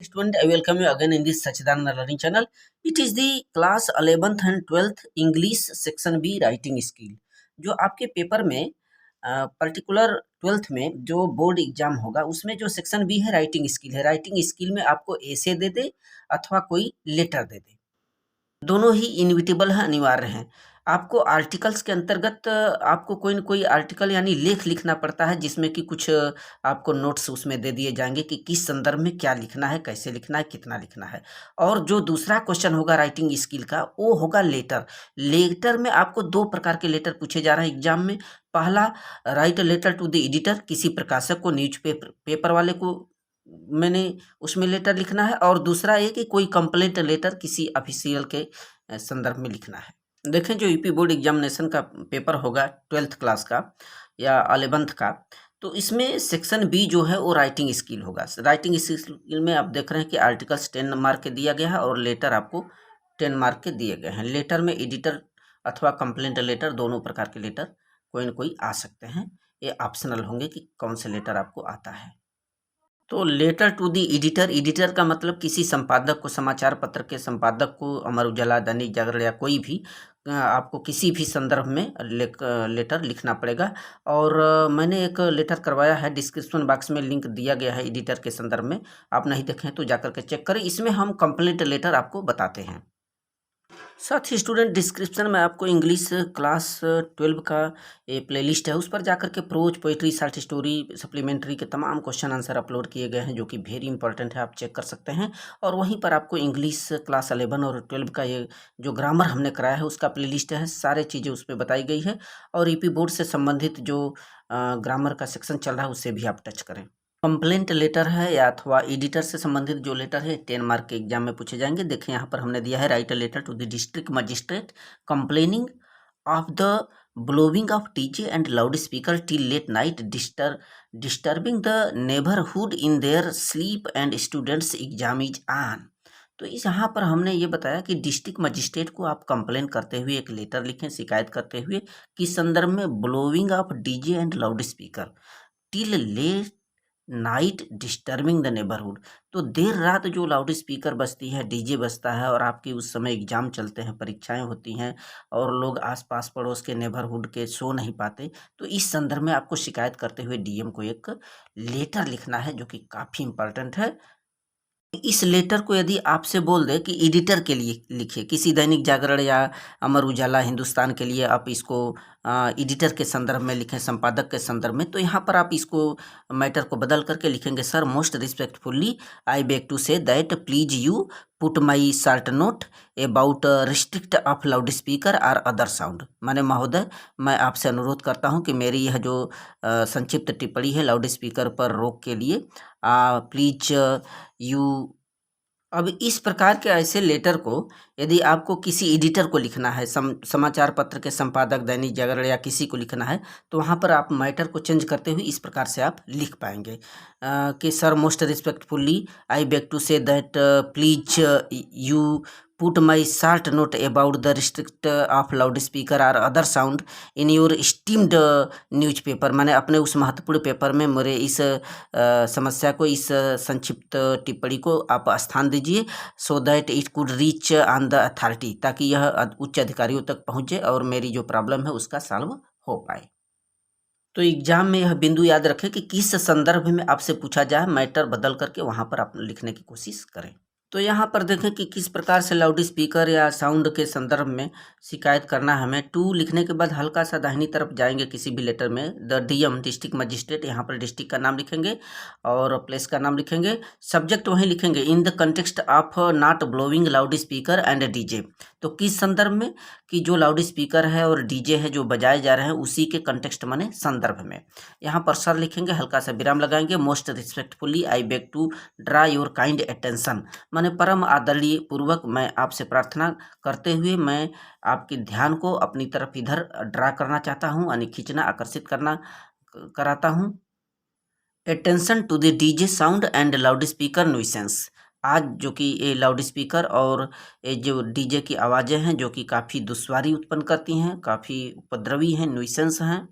Student, I welcome you again in this Sachidananda Learning Channel. It is the class 11th and 12th English section B writing skill. जो आपके paper में particular 12th में जो board exam होगा उसमें जो section B है writing skill है। राइटिंग स्किल में आपको एसे दे दे अथवा कोई लेटर दे दे, दोनों ही इनविटेबल है, अनिवार्य हैं। आपको आर्टिकल्स के अंतर्गत आपको कोई न कोई आर्टिकल यानी लेख लिखना पड़ता है, जिसमें कि कुछ आपको नोट्स उसमें दे दिए जाएंगे कि किस संदर्भ में क्या लिखना है, कैसे लिखना है, कितना लिखना है। और जो दूसरा क्वेश्चन होगा राइटिंग स्किल का वो होगा लेटर। लेटर में आपको दो प्रकार के लेटर पूछे जा रहे हैं एग्जाम में। पहला, write letter to the editor, किसी प्रकाशक को, न्यूज पेपर वाले को मैंने उसमें लेटर लिखना है। और दूसरा ये कि कोई कंप्लेंट लेटर किसी ऑफिशियल के संदर्भ में लिखना है। देखें, जो यूपी बोर्ड एग्जामिनेशन का पेपर होगा 12th क्लास का या 11th का, तो इसमें सेक्शन बी जो है वो राइटिंग स्किल होगा। राइटिंग स्किल में आप देख रहे हैं कि आर्टिकल्स 10 मार्क के दिया गया है और लेटर आपको 10 मार्क के दिए गए हैं। लेटर में एडिटर अथवा कंप्लेंट लेटर, दोनों प्रकार के लेटर कोई न कोई आ सकते हैं। ये ऑप्शनल होंगे कि कौन से लेटर आपको आता है। तो letter to the editor, editor का मतलब किसी संपादक को, समाचार पत्र के संपादक को, अमर उजाला, दैनिक जागरण या कोई भी, आपको किसी भी संदर्भ में लेटर लिखना पड़ेगा। और मैंने एक लेटर करवाया है, डिस्क्रिप्शन बॉक्स में लिंक दिया गया है एडिटर के संदर्भ में। आप नहीं देखें तो जाकर के चेक करें। इसमें हम कंप्लीट लेटर आपको बताते हैं। साथ ही स्टूडेंट, डिस्क्रिप्शन में आपको इंग्लिश क्लास 12 का ये प्लेलिस्ट है, उस पर जाकर के prose, poetry, short story, supplementary के तमाम क्वेश्चन आंसर अपलोड किए गए हैं, जो कि वेरी इंपॉर्टेंट है, आप चेक कर सकते हैं। और वहीं पर आपको इंग्लिश क्लास 11 और 12 का ये जो ग्रामर हमने कराया है उसका प्लेलिस्ट है, सारे चीज़ें उस पर बताई गई है। और यूपी बोर्ड से संबंधित जो ग्रामर का सेक्शन चल रहा है उससे भी आप टच करें। कंप्लेंट लेटर है या अथवा एडिटर से संबंधित जो लेटर है 10 मार्क के एग्जाम में पूछे जाएंगे। देखिए यहाँ पर हमने दिया है, write a letter to the district magistrate complaining of the blowing of DJ and loud speaker till late night disturbing the neighbourhood in their sleep and students exam is on. तो इस यहाँ पर हमने ये बताया कि डिस्ट्रिक्ट मजिस्ट्रेट को आप कंप्लेन करते हुए एक लेटर लिखें, शिकायत करते हुए, किस संदर्भ में, blowing of DJ and loud speaker till late night disturbing the neighbourhood. तो देर रात जो लाउड स्पीकर बजती है, डीजे बजता है, और आपकी उस समय एग्जाम चलते हैं, परीक्षाएं होती हैं, और लोग आसपास पड़ोस के नेबरहुड के सो नहीं पाते, तो इस संदर्भ में आपको शिकायत करते हुए डीएम को एक लेटर लिखना है, जो कि काफ़ी इंपॉर्टेंट है। इस लेटर को यदि आपसे बोल दे कि एडिटर के लिए लिखिए, किसी दैनिक जागरण या अमर उजाला, हिंदुस्तान के लिए आप इसको एडिटर के संदर्भ में लिखें, संपादक के संदर्भ में, तो यहाँ पर आप इसको मैटर को बदल करके लिखेंगे, sir most respectfully I beg to say that please you put my short note about restrict of loud speaker और अदर साउंड। माने महोदय, मैं आपसे अनुरोध करता हूँ कि मेरी यह जो संक्षिप्त टिप्पणी है लाउड स्पीकर पर रोक के लिए, प्लीज यू। अब इस प्रकार के ऐसे लेटर को यदि आपको किसी एडिटर को लिखना है, समाचार पत्र के संपादक, दैनिक जागरण या किसी को लिखना है, तो वहाँ पर आप मैटर को चेंज करते हुए इस प्रकार से आप लिख पाएंगे कि sir most respectfully I beg to say that please you put my short note about the restrict of loud speaker और other sound in your esteemed newspaper. मैंने अपने उस महत्वपूर्ण पेपर में मेरे इस समस्या को, इस संक्षिप्त टिप्पणी को आप स्थान दीजिए, so that it could reach on the authority, ताकि यह उच्च अधिकारियों तक पहुँचे और मेरी जो प्रॉब्लम है उसका सॉल्व हो पाए। तो एग्जाम में यह बिंदु याद रखें कि किस संदर्भ में आपसे पूछा जाए, मैटर बदल करके वहाँ पर आप लिखने की कोशिश करें। तो यहाँ पर देखें कि किस प्रकार से लाउड स्पीकर या साउंड के संदर्भ में शिकायत करना है हमें। टू लिखने के बाद हल्का सा दाहिनी तरफ जाएंगे किसी भी लेटर में, द डीएम डिस्ट्रिक्ट मजिस्ट्रेट, यहाँ पर डिस्ट्रिक्ट का नाम लिखेंगे और प्लेस का नाम लिखेंगे, सब्जेक्ट वहीं लिखेंगे, in the context of not blowing loud speaker and DJ. तो किस संदर्भ में, कि जो लाउड स्पीकर है और डीजे है जो बजाए जा रहे हैं उसी के कंटेक्स्ट माने संदर्भ में। यहाँ पर सर लिखेंगे, हल्का सा विराम लगाएंगे, most respectfully I beg to draw your kind attention, माने परम आदरणीय पूर्वक मैं आपसे प्रार्थना करते हुए मैं आपके ध्यान को अपनी तरफ इधर ड्रा करना चाहता हूँ, यानी खींचना, आकर्षित करना कराता हूँ। Attention to the DJ sound and loud speaker nuisance. आज जो कि ये लाउड स्पीकर और ये जो डीजे की आवाज़ें हैं जो कि काफ़ी दुश्वारी उत्पन्न करती हैं, काफ़ी उपद्रवी हैं, न्यूसेंस हैं,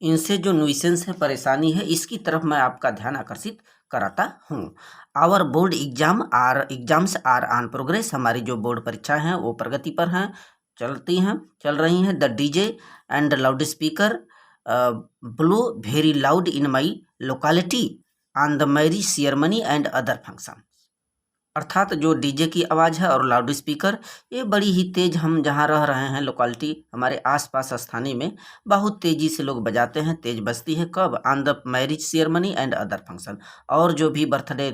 इनसे जो न्यूसेंस है, परेशानी है, इसकी तरफ मैं आपका ध्यान आकर्षित कराता हूँ। Our board exams are on progress, हमारी जो बोर्ड परीक्षाएं हैं वो प्रगति पर हैं, चल रही हैं। The DJ and loud speaker blow very loud in my locality on the marriage ceremony and other function. अर्थात जो डीजे की आवाज़ है और लाउड स्पीकर ये बड़ी ही तेज़, हम जहाँ रह रहे हैं लोकेलिटी हमारे आसपास स्थानीय में बहुत तेज़ी से लोग बजाते हैं, तेज़ बजती है। कब? On the marriage ceremony and other function, और जो भी बर्थडे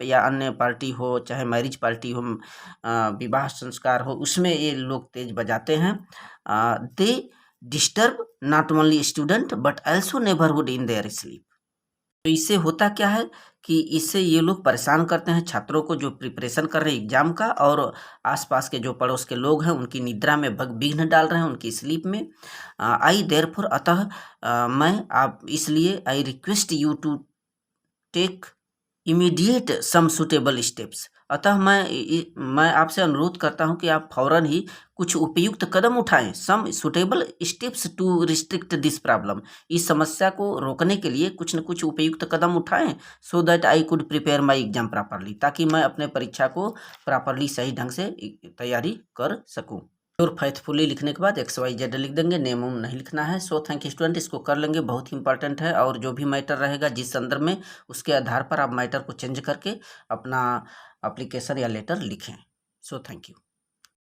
या अन्य पार्टी हो, चाहे मैरिज पार्टी हो, विवाह संस्कार हो, उसमें ये लोग तेज़ बजाते हैं। They disturb not only student but also neighbourhood in their sleep. तो इससे होता क्या है कि इससे ये लोग परेशान करते हैं छात्रों को जो प्रिपरेशन कर रहे हैं एग्जाम का, और आसपास के जो पड़ोस के लोग हैं उनकी निद्रा में विघ्न डाल रहे हैं, उनकी स्लीप में। आई देयरफॉर, अतः मैं आप इसलिए I request you to take immediate some suitable steps, अतः मैं आपसे अनुरोध करता हूं कि आप फौरन ही कुछ उपयुक्त कदम उठाएं। Some suitable steps to restrict this problem, इस समस्या को रोकने के लिए कुछ न कुछ उपयुक्त कदम उठाएं। So that I could prepare my exam properly, ताकि मैं अपने परीक्षा को प्रॉपरली सही ढंग से तैयारी कर सकूं। और फैथफुली लिखने के बाद XYZ लिख देंगे, नेम उम नहीं लिखना है। सो थैंक यू स्टूडेंट, इसको कर लेंगे, बहुत ही इंपॉर्टेंट है। और जो भी मैटर रहेगा जिस संदर्भ में, उसके आधार पर आप मैटर को चेंज करके अपना एप्लीकेशन या लेटर लिखें। So thank you.